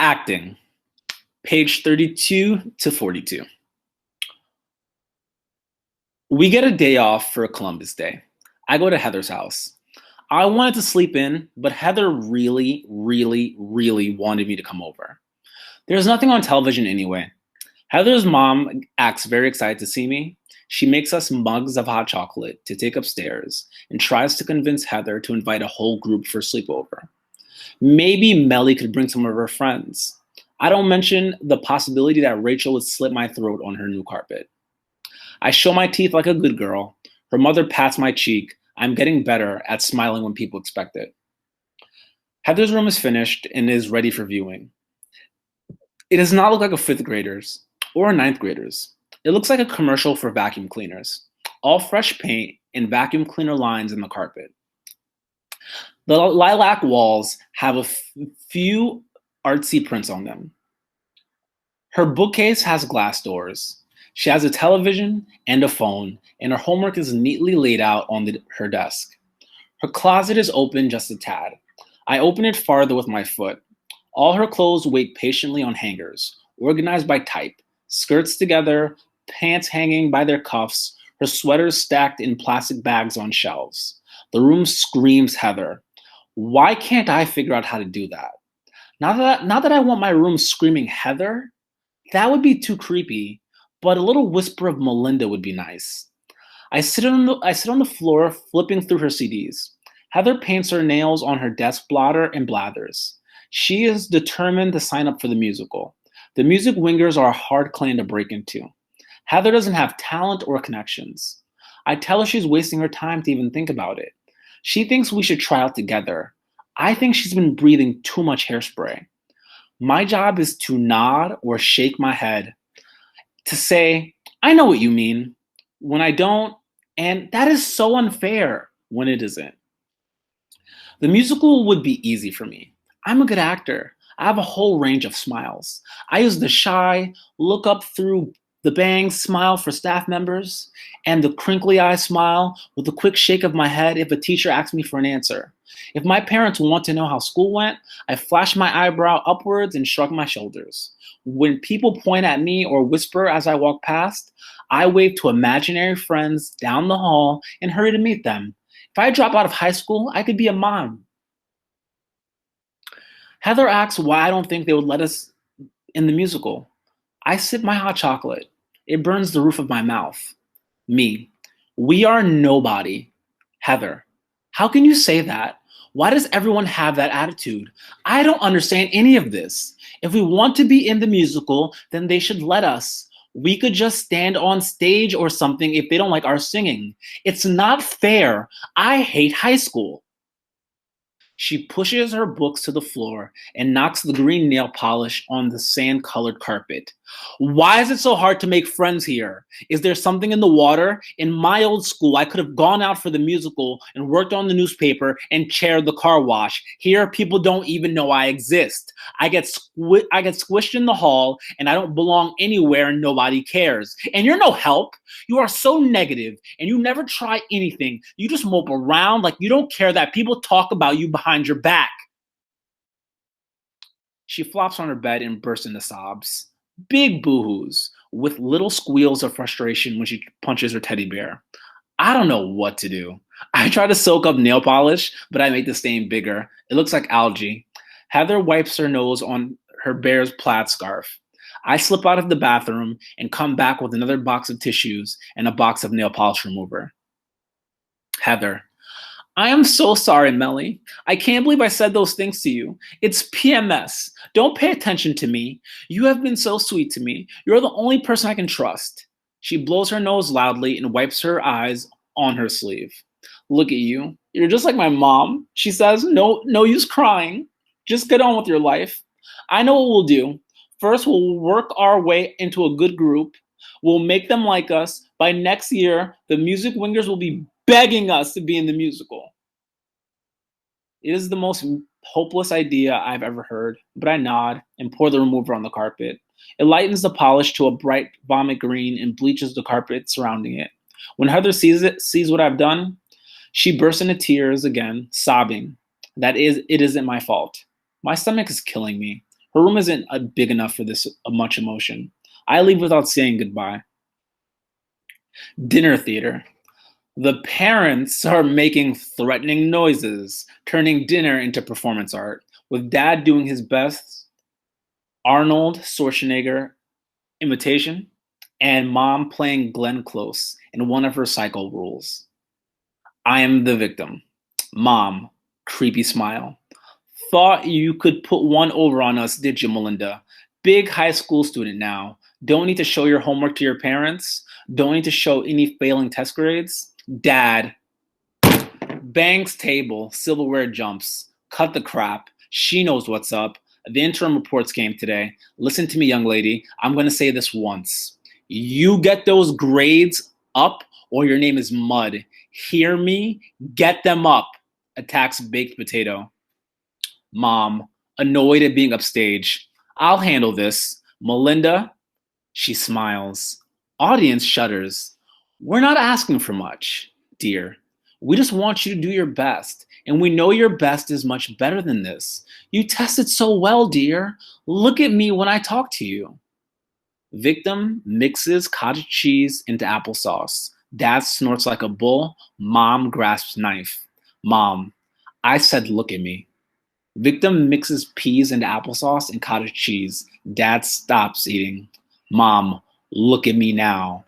Acting, page 32 to 42. We get a day off for Columbus Day. I go to Heather's house. I wanted to sleep in, but Heather really wanted me to come over. There's nothing on television anyway. Heather's mom acts very excited to see me. She makes us mugs of hot chocolate to take upstairs and tries to convince Heather to invite a whole group for sleepover. Maybe Melly could bring some of her friends. I don't mention the possibility that Rachel would slit my throat on her new carpet. I show my teeth like a good girl. Her mother pats my cheek. I'm getting better at smiling when people expect it. Heather's room is finished and is ready for viewing. It does not look like a fifth grader's or a ninth grader's. It looks like a commercial for vacuum cleaners. All fresh paint and vacuum cleaner lines in the carpet. The lilac walls have a few artsy prints on them. Her bookcase has glass doors. She has a television and a phone, and her homework is neatly laid out on her desk. Her closet is open just a tad. I open it farther with my foot. All her clothes wait patiently on hangers, organized by type, skirts together, pants hanging by their cuffs, her sweaters stacked in plastic bags on shelves. The room screams Heather. Why can't I figure out how to do that? Not that I want my room screaming Heather. That would be too creepy, but a little whisper of Melinda would be nice. I sit on the floor flipping through her CDs. Heather paints her nails on her desk blotter and blathers. She is determined to sign up for the musical. The music wingers are a hard clan to break into. Heather doesn't have talent or connections. I tell her she's wasting her time to even think about it. She thinks we should try out together. I think she's been breathing too much hairspray. My job is to nod or shake my head, to say, I know what you mean, when I don't, and that is so unfair when it isn't. The musical would be easy for me. I'm a good actor. I have a whole range of smiles. I use the shy, look up through the bangs smile for staff members, and the crinkly eye smile with a quick shake of my head if a teacher asks me for an answer. If my parents want to know how school went, I flash my eyebrow upwards and shrug my shoulders. When people point at me or whisper as I walk past, I wave to imaginary friends down the hall and hurry to meet them. If I drop out of high school, I could be a mom. Heather asks why I don't think they would let us in the musical. I sip my hot chocolate. It burns the roof of my mouth. Me. We are nobody. Heather. How can you say that? Why does everyone have that attitude? I don't understand any of this. If we want to be in the musical, then they should let us. We could just stand on stage or something if they don't like our singing. It's not fair. I hate high school. She pushes her books to the floor and knocks the green nail polish on the sand-colored carpet. Why is it so hard to make friends here? Is there something in the water? In my old school, I could have gone out for the musical and worked on the newspaper and chaired the car wash. Here, people don't even know I exist. I get squished in the hall, and I don't belong anywhere, and nobody cares. And you're no help. You are so negative, and you never try anything. You just mope around like you don't care that people talk about you behind your back. She flops on her bed and bursts into sobs. Big boo-hoos, with little squeals of frustration when she punches her teddy bear. I don't know what to do. I try to soak up nail polish, but I make the stain bigger. It looks like algae. Heather wipes her nose on her bear's plaid scarf. I slip out of the bathroom and come back with another box of tissues and a box of nail polish remover. Heather. I am so sorry, Melly. I can't believe I said those things to you. It's PMS. Don't pay attention to me. You have been so sweet to me. You're the only person I can trust. She blows her nose loudly and wipes her eyes on her sleeve. Look at you. You're just like my mom. She says, no use crying. Just get on with your life. I know what we'll do. First, we'll work our way into a good group. We'll make them like us. By next year, the music wingers will be begging us to be in the musical. It is the most hopeless idea I've ever heard, but I nod and pour the remover on the carpet. It lightens the polish to a bright vomit green and bleaches the carpet surrounding it. When Heather sees what I've done, she bursts into tears again, sobbing. It isn't my fault. My stomach is killing me. Her room isn't big enough for this much emotion. I leave without saying goodbye. Dinner theater. The parents are making threatening noises, turning dinner into performance art, with dad doing his best Arnold Schwarzenegger imitation, and mom playing Glenn Close in one of her cycle rules. I am the victim. Mom, creepy smile. Thought you could put one over on us, did you, Melinda? Big high school student now. Don't need to show your homework to your parents. Don't need to show any failing test grades. Dad. Bangs table, silverware jumps. Cut the crap. She knows what's up. The interim reports came today. Listen to me, young lady. I'm going to say this once. You get those grades up or your name is mud. Hear me? Get them up. Attacks baked potato. Mom, annoyed at being upstage. I'll handle this. Melinda, she smiles. Audience shudders. We're not asking for much, dear. We just want you to do your best. And we know your best is much better than this. You tested so well, dear. Look at me when I talk to you. Victim mixes cottage cheese into applesauce. Dad snorts like a bull. Mom grasps knife. Mom, I said look at me. Victim mixes peas into applesauce and cottage cheese. Dad stops eating. Mom, look at me now.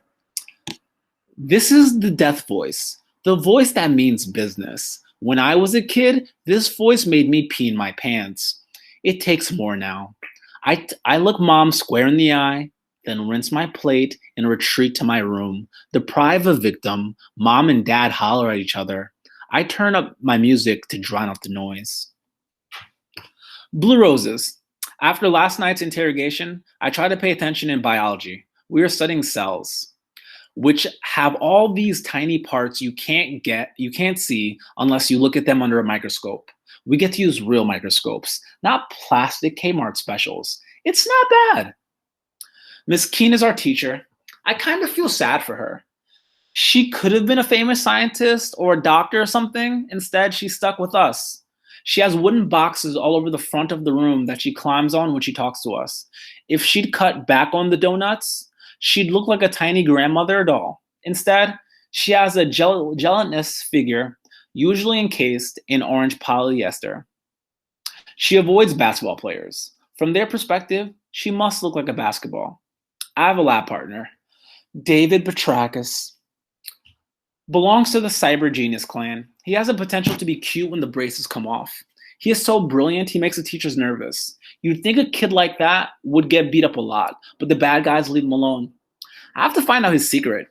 This is the death voice. The voice that means business. When I was a kid, this voice made me pee in my pants. It takes more now. I look mom square in the eye, then rinse my plate and retreat to my room. Deprive a victim, mom and dad holler at each other. I turn up my music to drown out the noise. Blue roses. After last night's interrogation, I tried to pay attention in biology. We were studying cells, which have all these tiny parts you can't see unless you look at them under a microscope. We get to use real microscopes, not plastic Kmart specials. It's not bad. Miss Keene is our teacher. I kind of feel sad for her. She could have been a famous scientist or a doctor or something. Instead, she's stuck with us. She has wooden boxes all over the front of the room that she climbs on when she talks to us. If she'd cut back on the donuts, she'd look like a tiny grandmother doll. Instead, she has a gelatinous figure, usually encased in orange polyester. She avoids basketball players. From their perspective, she must look like a basketball. I have a lab partner, David Petrakis. Belongs to the Cyber Genius clan. He has the potential to be cute when the braces come off. He is so brilliant, he makes the teachers nervous. You'd think a kid like that would get beat up a lot, but the bad guys leave him alone. I have to find out his secret.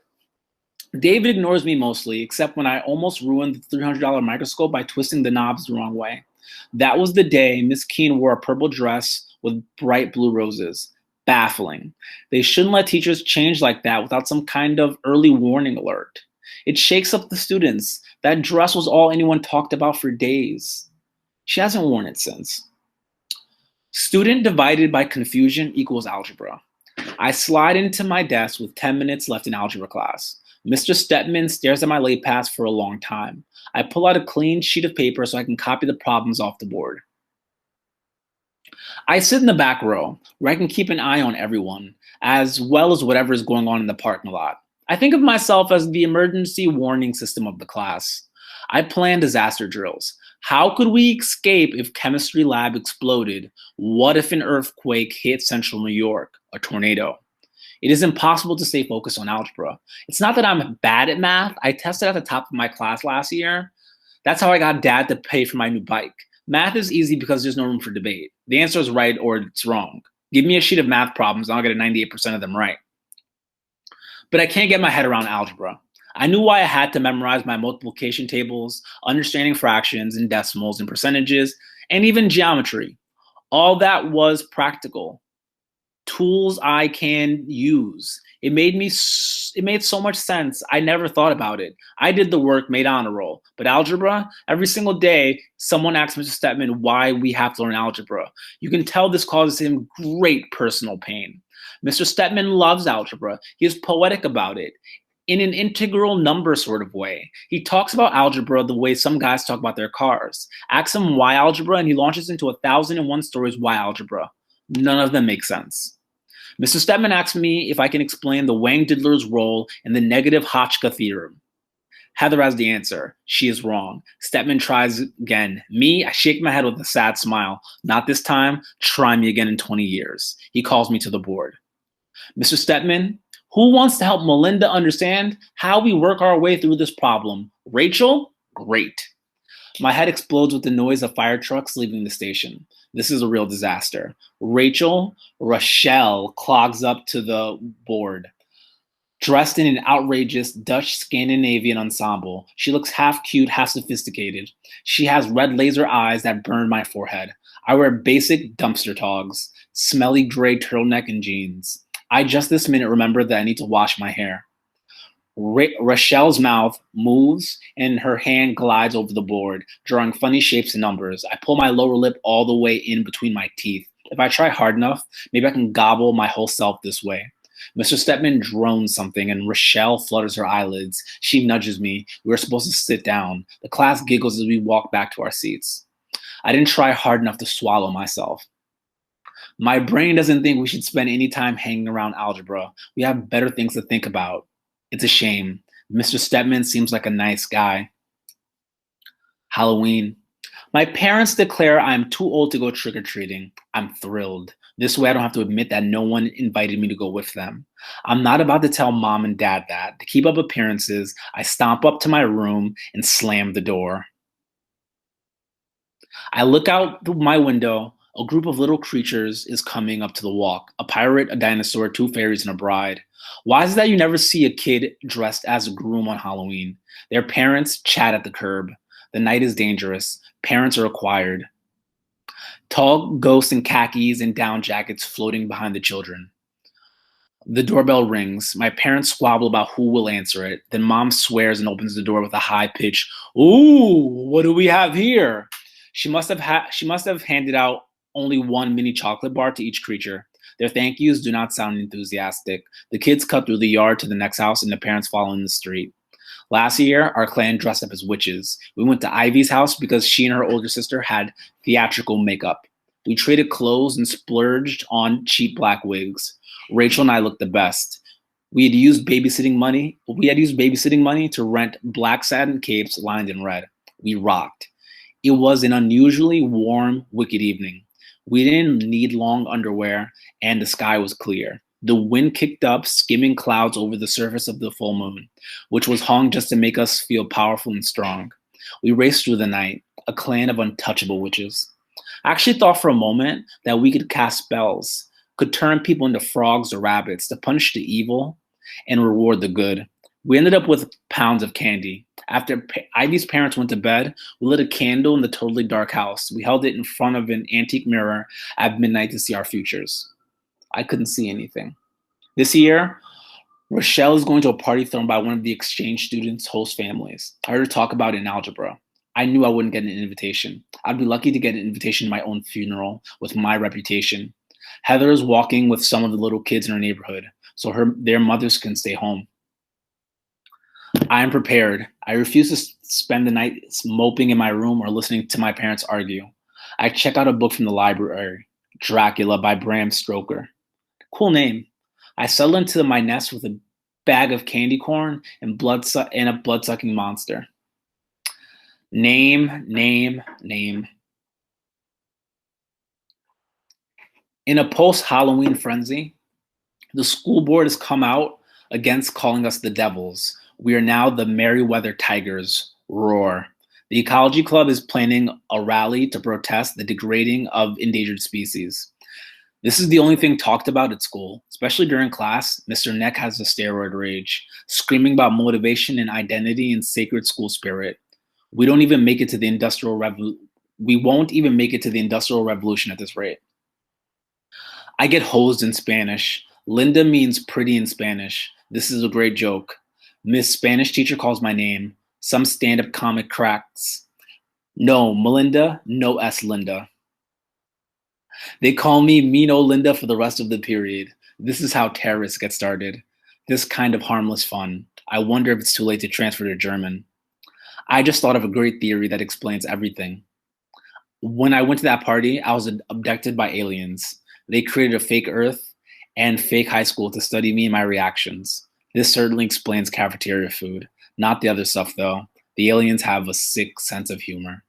David ignores me mostly, except when I almost ruined the $300 microscope by twisting the knobs the wrong way. That was the day Miss Keene wore a purple dress with bright blue roses. Baffling. They shouldn't let teachers change like that without some kind of early warning alert. It shakes up the students. That dress was all anyone talked about for days. She hasn't worn it since. Student divided by confusion equals algebra. I slide into my desk with 10 minutes left in algebra class. Mr. Stepman stares at my late pass for a long time. I pull out a clean sheet of paper so I can copy the problems off the board. I sit in the back row where I can keep an eye on everyone, as well as whatever is going on in the parking lot. I think of myself as the emergency warning system of the class. I plan disaster drills. How could we escape if chemistry lab exploded? What if an earthquake hit central New York? A tornado? It is impossible to stay focused on algebra. It's not that I'm bad at math. I tested at the top of my class last year. That's how I got dad to pay for my new bike. Math is easy because there's no room for debate. The answer is right or it's wrong. Give me a sheet of math problems and I'll get 98% of them right. But I can't get my head around algebra. I knew why I had to memorize my multiplication tables, understanding fractions and decimals and percentages, and even geometry. All that was practical. Tools I can use. It made so much sense. I never thought about it. I did the work, made honor roll. But algebra, every single day, someone asks Mr. Stepman why we have to learn algebra. You can tell this causes him great personal pain. Mr. Stepman loves algebra. He is poetic about it in an integral number sort of way. He talks about algebra the way some guys talk about their cars. Ask him why algebra, and he launches into 1,001 stories why algebra. None of them make sense. Mr. Stedman asks me if I can explain the Wang-Didler's role in the negative Hotchkiss theorem. Heather has the answer. She is wrong. Stedman tries again. Me, I shake my head with a sad smile. Not this time. Try me again in 20 years. He calls me to the board. Mr. Stedman, who wants to help Melinda understand how we work our way through this problem? Rachel? Great. My head explodes with the noise of fire trucks leaving the station. This is a real disaster. Rochelle clogs up to the board. Dressed in an outrageous Dutch Scandinavian ensemble, she looks half cute, half sophisticated. She has red laser eyes that burn my forehead. I wear basic dumpster togs, smelly gray turtleneck and jeans. I just this minute remember that I need to wash my hair. Rochelle's mouth moves and her hand glides over the board, drawing funny shapes and numbers. I pull my lower lip all the way in between my teeth. If I try hard enough, maybe I can gobble my whole self this way. Mr. Stedman drones something and Rochelle flutters her eyelids. She nudges me. We were supposed to sit down. The class giggles as we walk back to our seats. I didn't try hard enough to swallow myself. My brain doesn't think we should spend any time hanging around algebra. We have better things to think about. It's a shame. Mr. Stedman seems like a nice guy. Halloween. My parents declare I'm too old to go trick-or-treating. I'm thrilled. This way I don't have to admit that no one invited me to go with them. I'm not about to tell mom and dad that. To keep up appearances, I stomp up to my room and slam the door. I look out my window. A group of little creatures is coming up to the walk. A pirate, a dinosaur, two fairies, and a bride. Why is it that you never see a kid dressed as a groom on Halloween? Their parents chat at the curb. The night is dangerous. Parents are required. Tall ghosts in khakis and down jackets floating behind the children. The doorbell rings. My parents squabble about who will answer it. Then mom swears and opens the door with a high pitch. Ooh, what do we have here? She must have handed out only one mini chocolate bar to each creature. Their thank yous do not sound enthusiastic. The kids cut through the yard to the next house and the parents follow in the street. Last year, our clan dressed up as witches. We went to Ivy's house because she and her older sister had theatrical makeup. We traded clothes and splurged on cheap black wigs. Rachel and I looked the best. We had used babysitting money to rent black satin capes lined in red. We rocked. It was an unusually warm, wicked evening. We didn't need long underwear, and the sky was clear. The wind kicked up, skimming clouds over the surface of the full moon, which was hung just to make us feel powerful and strong. We raced through the night, a clan of untouchable witches. I actually thought for a moment that we could cast spells, could turn people into frogs or rabbits to punish the evil and reward the good. We ended up with pounds of candy. After Ivy's parents went to bed, we lit a candle in the totally dark house. We held it in front of an antique mirror at midnight to see our futures. I couldn't see anything. This year, Rochelle is going to a party thrown by one of the exchange students' host families. I heard her talk about it in algebra. I knew I wouldn't get an invitation. I'd be lucky to get an invitation to my own funeral with my reputation. Heather is walking with some of the little kids in her neighborhood, so their mothers can stay home. I am prepared. I refuse to spend the night moping in my room or listening to my parents argue. I check out a book from the library, Dracula by Bram Stoker. Cool name. I settle into my nest with a bag of candy corn and a blood-sucking monster. Name. In a post-Halloween frenzy, the school board has come out against calling us the devils. We are now the Merryweather Tigers. Roar. The Ecology Club is planning a rally to protest the degrading of endangered species. This is the only thing talked about at school, especially during class. Mr. Neck has a steroid rage, screaming about motivation and identity and sacred school spirit. We won't even make it to the Industrial Revolution at this rate. I get hosed in Spanish. Linda means pretty in Spanish. This is a great joke. Miss Spanish teacher calls my name. Some stand-up comic cracks. No, Melinda, no S Linda. They call me Mino Linda for the rest of the period. This is how terrorists get started. This kind of harmless fun. I wonder if it's too late to transfer to German. I just thought of a great theory that explains everything. When I went to that party, I was abducted by aliens. They created a fake Earth and fake high school to study me and my reactions. This certainly explains cafeteria food. Not the other stuff, though. The aliens have a sick sense of humor.